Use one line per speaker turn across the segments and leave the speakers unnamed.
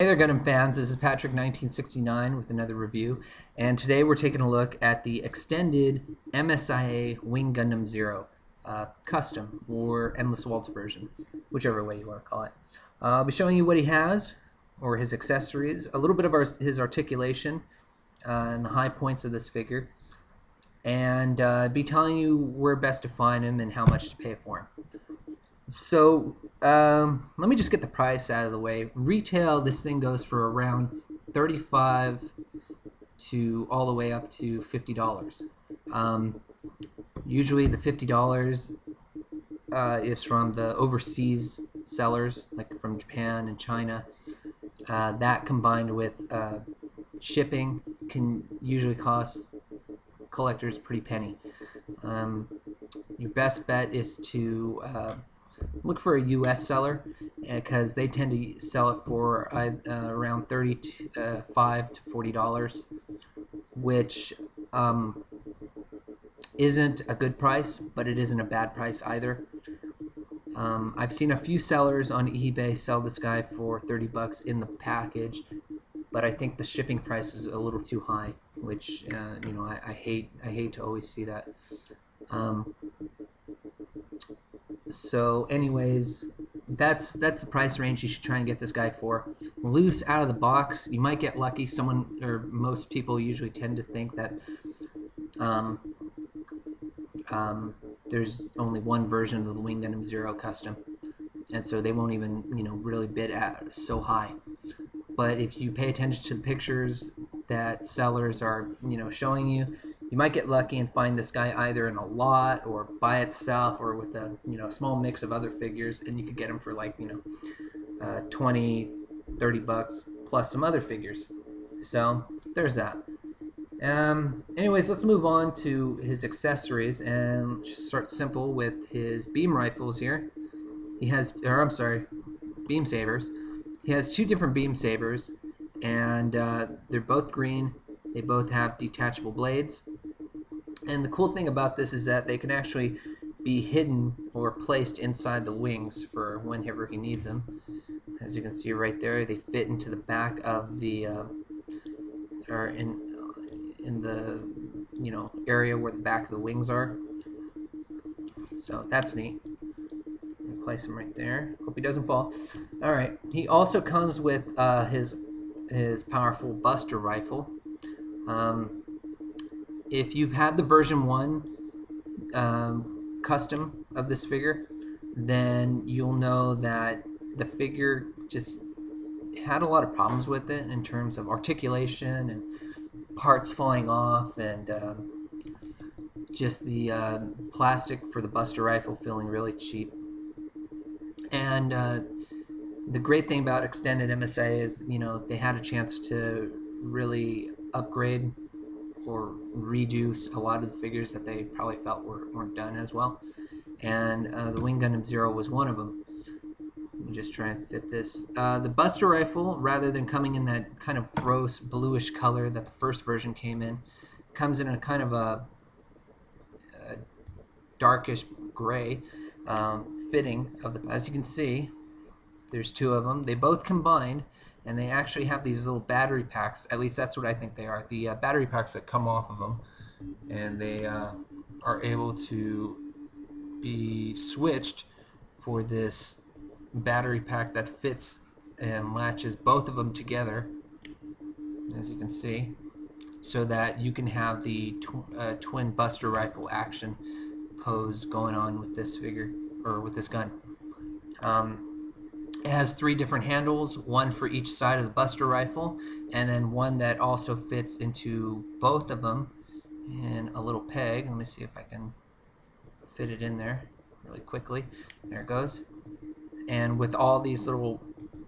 Hey there, Gundam fans. This is Patrick 1969 with another review, and today we're taking a look at the extended MSIA Wing Gundam Zero custom or Endless Waltz version, whichever way you want to call it. I'll be showing you what he has or his accessories, a little bit of his articulation and the high points of this figure, and be telling you where best to find him and how much to pay for him. So let me just get the price out of the way. Retail, this thing goes for around 35 to all the way up to $50. Usually the $50 is from the overseas sellers, like from Japan and China. That combined with shipping can usually cost collectors a pretty penny. Your best bet is to look for a U.S. seller because they tend to sell it for around $35 to $40, which isn't a good price, but it isn't a bad price either. I've seen a few sellers on eBay sell this guy for 30 bucks in the package, but I think the shipping price is a little too high, which you know, I hate to always see that. So anyways, that's the price range you should try and get this guy for. Loose out of the box, you might get lucky. Someone or most people usually tend to think that there's only one version of the Wing Gundam Zero custom, and so they won't even really bid at so high. But if you pay attention to the pictures that sellers are showing you, you might get lucky and find this guy either in a lot or by itself or with a small mix of other figures, and you could get him for like 20, 30 bucks plus some other figures. So there's that. Anyways, let's move on to his accessories and just start simple with his beam rifles here. He has, or I'm sorry, beam sabers. He has two different beam sabers, and they're both green. They both have detachable blades. And the cool thing about this is that they can actually be hidden or placed inside the wings for whenever he needs them. As you can see right there, they fit into the back of the, or in the area where the back of the wings are. So that's neat. Place him right there. Hope he doesn't fall. All right. He also comes with his powerful Buster rifle. If you've had the version 1 custom of this figure, then you'll know that the figure just had a lot of problems with it in terms of articulation and parts falling off, and just the plastic for the Buster rifle feeling really cheap. And the great thing about Extended MSIA is, they had a chance to really upgrade or redo a lot of the figures that they probably felt weren't done as well. And the Wing Gundam Zero was one of them. Let me just try and fit this. The Buster rifle, rather than coming in that kind of gross bluish color that the first version came in, comes in a kind of a darkish gray fitting of the, as you can see, there's two of them. They both combined, and they actually have these little battery packs. At least that's what I think they are. The battery packs that come off of them, and they are able to be switched for this battery pack that fits and latches both of them together, as you can see, so that you can have the twin Buster rifle action pose going on with this figure, or with this gun. It has 3 different handles, one for each side of the Buster rifle, and then one that also fits into both of them in a little peg. Let me see if I can fit it in there really quickly. There it goes. And with all these little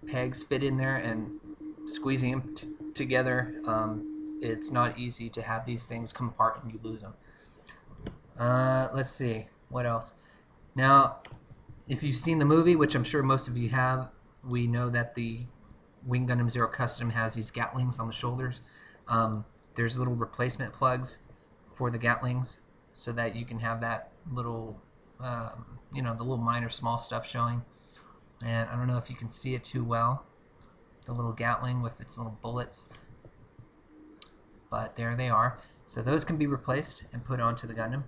pegs fit in there and squeezing them together, it's not easy to have these things come apart and you lose them. Let's see, what else? Now, if you've seen the movie, which I'm sure most of you have, we know that the Wing Gundam Zero Custom has these Gatlings on the shoulders. There's little replacement plugs for the Gatlings so that you can have that little, the little minor small stuff showing. And I don't know if you can see it too well, the little Gatling with its little bullets. But there they are. So those can be replaced and put onto the Gundam.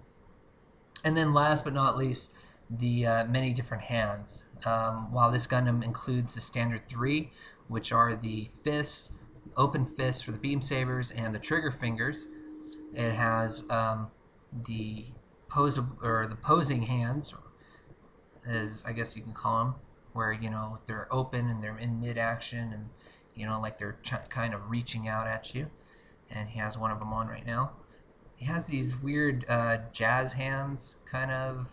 And then last but not least, the many different hands. While this Gundam includes the standard 3, which are the fists, open fists for the beam sabers, and the trigger fingers, it has the posing hands, as I guess you can call them, where they're open and they're in mid action, and like they're kind of reaching out at you. And he has one of them on right now. He has these weird jazz hands kind of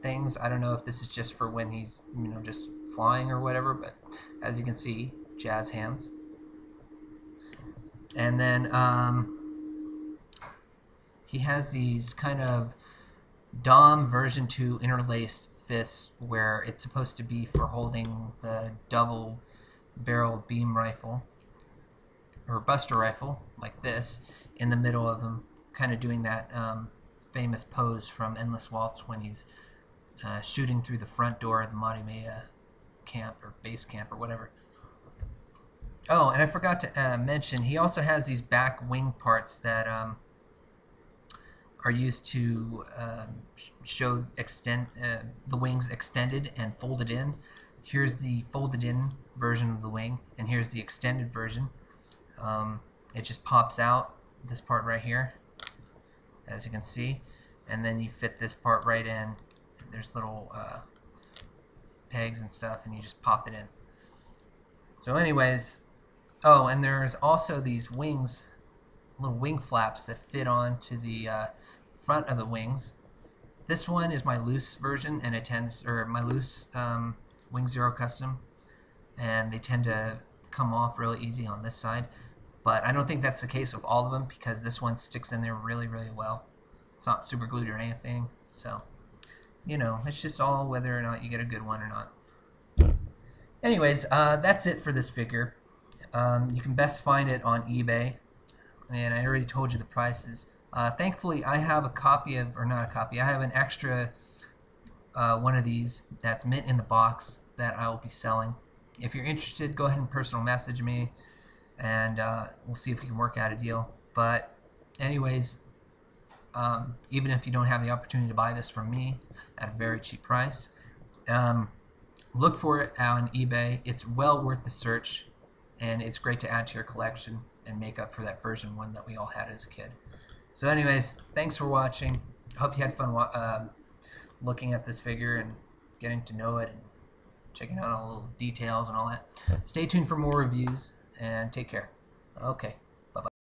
things. I don't know if this is just for when he's just flying or whatever, but as you can see, jazz hands. And then he has these kind of Dom version 2 interlaced fists where it's supposed to be for holding the double barreled beam rifle or buster rifle like this in the middle of them, kind of doing that famous pose from Endless Waltz when he's shooting through the front door of the MSIA camp or base camp or whatever. Oh, and I forgot to mention, he also has these back wing parts that are used to show the wings extended and folded in. Here's the folded in version of the wing, and here's the extended version. It just pops out, this part right here, as you can see, and then you fit this part right in. There's little pegs and stuff, and you just pop it in. So anyways, oh, and there's also these wings, little wing flaps that fit onto the front of the wings. This one is my loose version, and my loose Wing Zero custom, and they tend to come off really easy on this side. But I don't think that's the case with all of them, because this one sticks in there really, really well. It's not super glued or anything, so it's just all whether or not you get a good one or not. Anyways, that's it for this figure. You can best find it on eBay, and I already told you the prices. Thankfully, I have a copy of, or not a copy, I have an extra one of these that's mint in the box that I will be selling. If you're interested, go ahead and personal message me, and we'll see if we can work out a deal. But anyways, even if you don't have the opportunity to buy this from me at a very cheap price, look for it on eBay. It's well worth the search, and it's great to add to your collection and make up for that version 1 that we all had as a kid. So anyways, thanks for watching. I hope you had fun looking at this figure and getting to know it and checking out all the little details and all that. Stay tuned for more reviews, and take care. Okay.